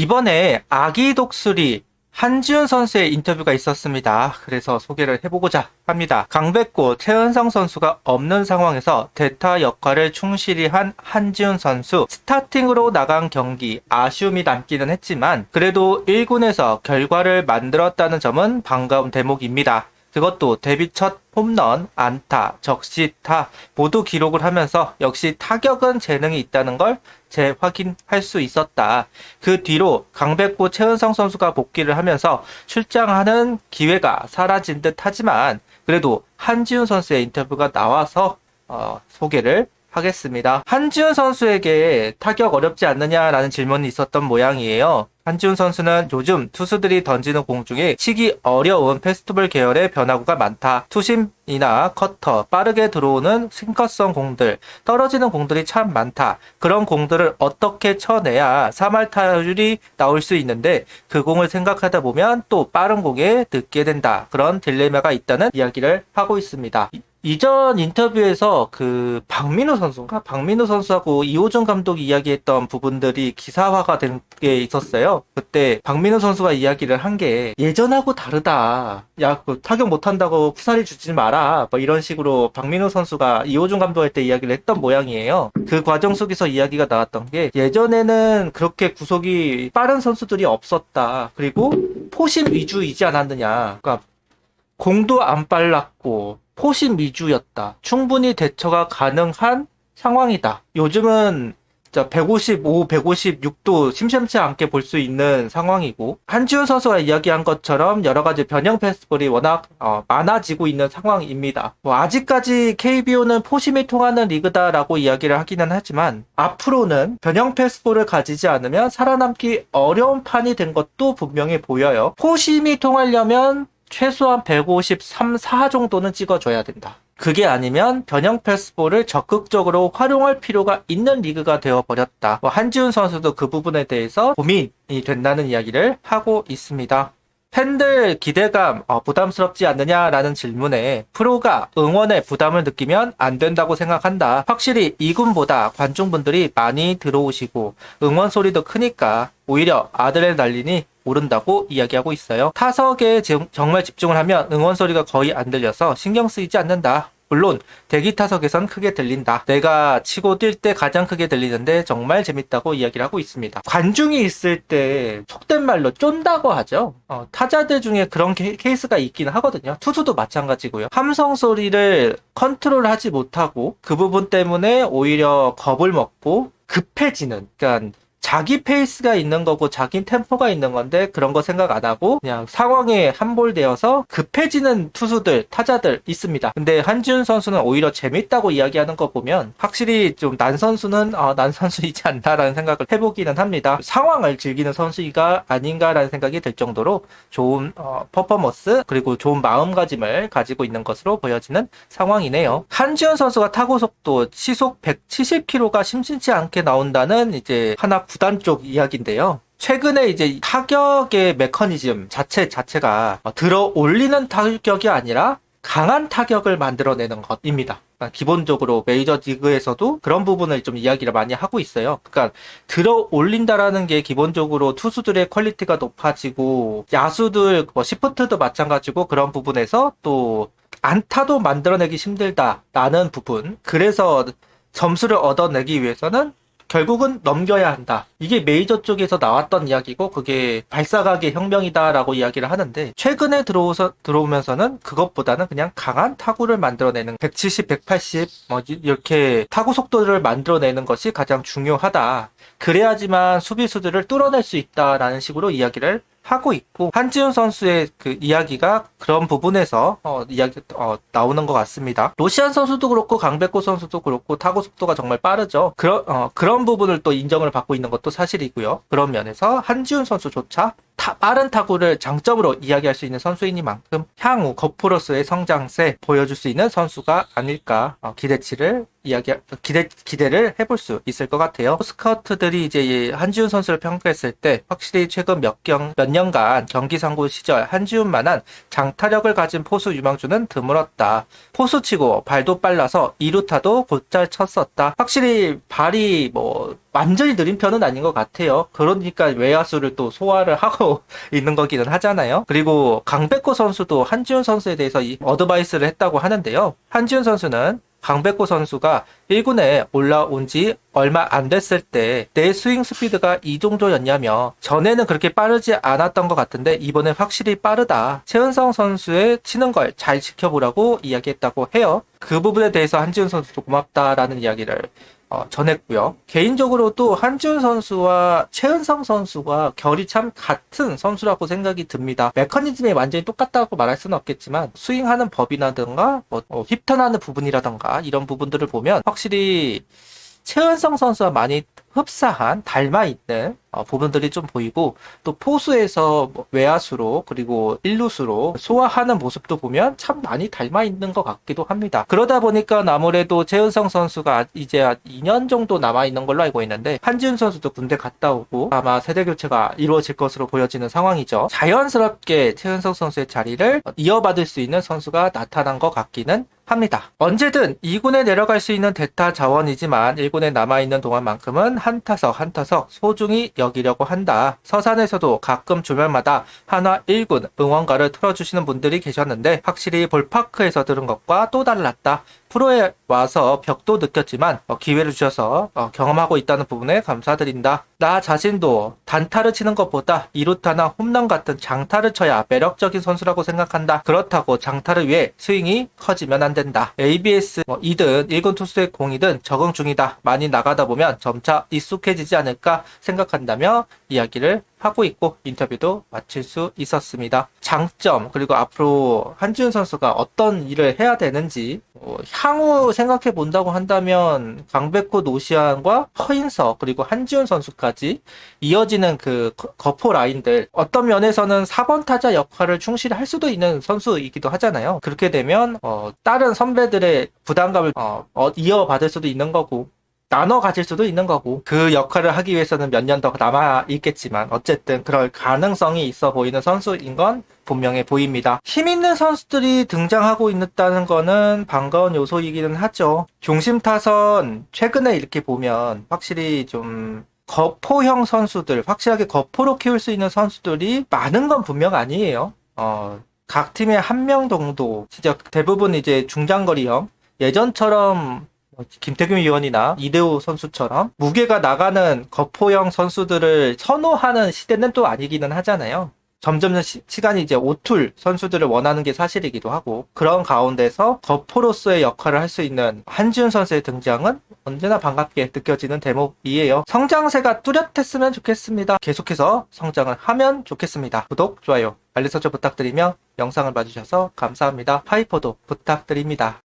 이번에 아기 독수리 한지훈 선수의 인터뷰가 있었습니다. 그래서 소개를 해보고자 합니다. 강백호, 최은성 선수가 없는 상황에서 대타 역할을 충실히 한 한지훈 선수. 스타팅으로 나간 경기 아쉬움이 남기는 했지만 그래도 1군에서 결과를 만들었다는 점은 반가운 대목입니다. 그것도 데뷔 첫 홈런, 안타, 적시타 모두 기록을 하면서 역시 타격은 재능이 있다는 걸 재확인할 수 있었다. 그 뒤로 강백호, 최은성 선수가 복귀를 하면서 출장하는 기회가 사라진 듯 하지만 그래도 한지훈 선수의 인터뷰가 나와서 소개를 하겠습니다. 한지훈 선수에게 타격 어렵지 않느냐라는 질문이 있었던 모양이에요. 한지훈 선수는 요즘 투수들이 던지는 공 중에 치기 어려운 패스트볼 계열의 변화구가 많다. 투심이나 커터, 빠르게 들어오는 싱커성 공들, 떨어지는 공들이 참 많다. 그런 공들을 어떻게 쳐내야 3할 타율이 나올 수 있는데 그 공을 생각하다 보면 또 빠른 공에 늦게 된다. 그런 딜레마가 있다는 이야기를 하고 있습니다. 이전 인터뷰에서 박민우 선수하고 이호준 감독이 이야기했던 부분들이 기사화가 된 게 있었어요. 그때 박민우 선수가 이야기를 한 게 예전하고 다르다. 야, 타격 못한다고 쿠사리 주지 마라. 뭐 이런 식으로 박민우 선수가 이호준 감독할 때 이야기를 했던 모양이에요. 그 과정 속에서 이야기가 나왔던 게 예전에는 그렇게 구속이 빠른 선수들이 없었다. 그리고 포심 위주이지 않았느냐. 그러니까 공도 안 빨랐고 포심 위주였다. 충분히 대처가 가능한 상황이다. 요즘은 155, 156도 심심치 않게 볼 수 있는 상황이고 한지훈 선수가 이야기한 것처럼 여러 가지 변형 패스트볼이 워낙 많아지고 있는 상황입니다. 아직까지 KBO는 포심이 통하는 리그다라고 이야기를 하기는 하지만 앞으로는 변형 패스트볼을 가지지 않으면 살아남기 어려운 판이 된 것도 분명히 보여요. 포심이 통하려면 최소한 153, 4 정도는 찍어줘야 된다. 그게 아니면 변형 패스볼을 적극적으로 활용할 필요가 있는 리그가 되어버렸다. 한지훈 선수도 그 부분에 대해서 고민이 된다는 이야기를 하고 있습니다. 팬들 기대감 부담스럽지 않느냐라는 질문에 프로가 응원에 부담을 느끼면 안 된다고 생각한다. 확실히 2군보다 관중분들이 많이 들어오시고 응원 소리도 크니까 오히려 아드레날린이 오른다고 이야기하고 있어요. 타석에 정말 집중을 하면 응원 소리가 거의 안 들려서 신경 쓰이지 않는다. 물론 대기 타석에선 크게 들린다. 내가 치고 뛸 때 가장 크게 들리는데 정말 재밌다고 이야기를 하고 있습니다. 관중이 있을 때 속된 말로 쫀다고 하죠. 타자들 중에 그런 케이스가 있긴 하거든요. 투수도 마찬가지고요. 함성 소리를 컨트롤하지 못하고 그 부분 때문에 오히려 겁을 먹고 급해지는, 그러니까 자기 페이스가 있는 거고 자기 템포가 있는 건데 그런 거 생각 안 하고 그냥 상황에 함몰되어서 급해지는 투수들, 타자들 있습니다. 근데 한지훈 선수는 오히려 재밌다고 이야기하는 거 보면 확실히 좀 난 선수는 난 선수이지 않나라는 생각을 해보기는 합니다. 상황을 즐기는 선수가 아닌가라는 생각이 들 정도로 좋은 퍼포먼스 그리고 좋은 마음가짐을 가지고 있는 것으로 보여지는 상황이네요. 한지훈 선수가 타구 속도 시속 170km가 심심치 않게 나온다는 이제 하나 구단 쪽 이야기인데요. 최근에 이제 타격의 메커니즘 자체가 들어 올리는 타격이 아니라 강한 타격을 만들어내는 것입니다. 기본적으로 메이저 리그에서도 그런 부분을 좀 이야기를 많이 하고 있어요. 그러니까 들어 올린다라는 게 기본적으로 투수들의 퀄리티가 높아지고 야수들 시프트도 마찬가지고 그런 부분에서 또 안타도 만들어내기 힘들다라는 부분. 그래서 점수를 얻어내기 위해서는 결국은 넘겨야 한다. 이게 메이저 쪽에서 나왔던 이야기고 그게 발사각의 혁명이다라고 이야기를 하는데 최근에 들어오면서는 그것보다는 그냥 강한 타구를 만들어내는 170, 180 이렇게 타구 속도를 만들어내는 것이 가장 중요하다. 그래야지만 수비수들을 뚫어낼 수 있다라는 식으로 이야기를 하고 있고 한지훈 선수의 그 이야기가 그런 부분에서 나오는 것 같습니다. 로시안 선수도 그렇고 강백호 선수도 그렇고 타구 속도가 정말 빠르죠. 그런 부분을 또 인정을 받고 있는 것도 사실이고요. 그런 면에서 한지훈 선수조차 빠른 타구를 장점으로 이야기할 수 있는 선수이니만큼 향후 거포로스의 성장세 보여줄 수 있는 선수가 아닐까 기대치를 기대를 해볼 수 있을 것 같아요. 스카우트들이 이제 이 한지훈 선수를 평가했을 때 확실히 최근 몇 년간 경기 상고 시절 한지훈만한 장타력을 가진 포수 유망주는 드물었다. 포수치고 발도 빨라서 2루타도 곧잘 쳤었다. 확실히 발이 완전히 느린 편은 아닌 것 같아요. 그러니까 외야수를 또 소화를 하고 있는 거기는 하잖아요. 그리고 강백호 선수도 한지훈 선수에 대해서 이 어드바이스를 했다고 하는데요. 한지훈 선수는 강백호 선수가 1군에 올라온 지 얼마 안 됐을 때 내 스윙 스피드가 이 정도였냐며, 전에는 그렇게 빠르지 않았던 것 같은데 이번엔 확실히 빠르다. 최은성 선수의 치는 걸 잘 지켜보라고 이야기했다고 해요. 그 부분에 대해서 한지훈 선수도 고맙다라는 이야기를 전했고요. 개인적으로도 한지훈 선수와 최은성 선수가 결이 참 같은 선수라고 생각이 듭니다. 메커니즘이 완전히 똑같다고 말할 수는 없겠지만 스윙하는 법이라든가 힙턴하는 부분이라든가 이런 부분들을 보면 확실히 최은성 선수와 많이 흡사한 닮아있는 부분들이 좀 보이고, 또 포수에서 외야수로 그리고 일루수로 소화하는 모습도 보면 참 많이 닮아있는 것 같기도 합니다. 그러다 보니까 아무래도 최은성 선수가 이제 한 2년 정도 남아있는 걸로 알고 있는데, 한지훈 선수도 군대 갔다 오고 아마 세대 교체가 이루어질 것으로 보여지는 상황이죠. 자연스럽게 최은성 선수의 자리를 이어받을 수 있는 선수가 나타난 것 같기는 합니다. 언제든 2군에 내려갈 수 있는 대타 자원이지만 1군에 남아있는 동안만큼은 한 타석 한 타석 소중히 여기려고 한다. 서산에서도 가끔 주말마다 한화 1군 응원가를 틀어주시는 분들이 계셨는데 확실히 볼파크에서 들은 것과 또 달랐다. 프로에 와서 벽도 느꼈지만 기회를 주셔서 경험하고 있다는 부분에 감사드린다. 나 자신도 단타를 치는 것보다 2루타나 홈런 같은 장타를 쳐야 매력적인 선수라고 생각한다. 그렇다고 장타를 위해 스윙이 커지면 안 된다. ABS2든 1군 투수의 공이든 적응 중이다. 많이 나가다 보면 점차 익숙해지지 않을까 생각한다며 이야기를 하고 있고, 인터뷰도 마칠 수 있었습니다. 장점, 그리고 앞으로 한지훈 선수가 어떤 일을 해야 되는지 향후 생각해 본다고 한다면 강백호, 노시안과 허인석, 그리고 한지훈 선수까지 이어지는 그 거포 라인들, 어떤 면에서는 4번 타자 역할을 충실히 할 수도 있는 선수이기도 하잖아요. 그렇게 되면 다른 선배들의 부담감을 이어받을 수도 있는 거고, 나눠 가질 수도 있는 거고, 그 역할을 하기 위해서는 몇 년 더 남아 있겠지만 어쨌든 그럴 가능성이 있어 보이는 선수인 건 분명해 보입니다. 힘 있는 선수들이 등장하고 있다는 거는 반가운 요소이기는 하죠. 중심 타선 최근에 이렇게 보면 확실히 좀 거포형 선수들, 확실하게 거포로 키울 수 있는 선수들이 많은 건 분명 아니에요. 각 팀에 한 명 정도, 진짜 대부분 이제 중장거리형, 예전처럼 김태균 위원이나 이대호 선수처럼 무게가 나가는 거포형 선수들을 선호하는 시대는 또 아니기는 하잖아요. 점점 시간이 이제 오툴 선수들을 원하는 게 사실이기도 하고, 그런 가운데서 거포로서의 역할을 할 수 있는 한지훈 선수의 등장은 언제나 반갑게 느껴지는 대목이에요. 성장세가 뚜렷했으면 좋겠습니다. 계속해서 성장을 하면 좋겠습니다. 구독, 좋아요, 알림 설정 부탁드리며 영상을 봐주셔서 감사합니다. 파이퍼도 부탁드립니다.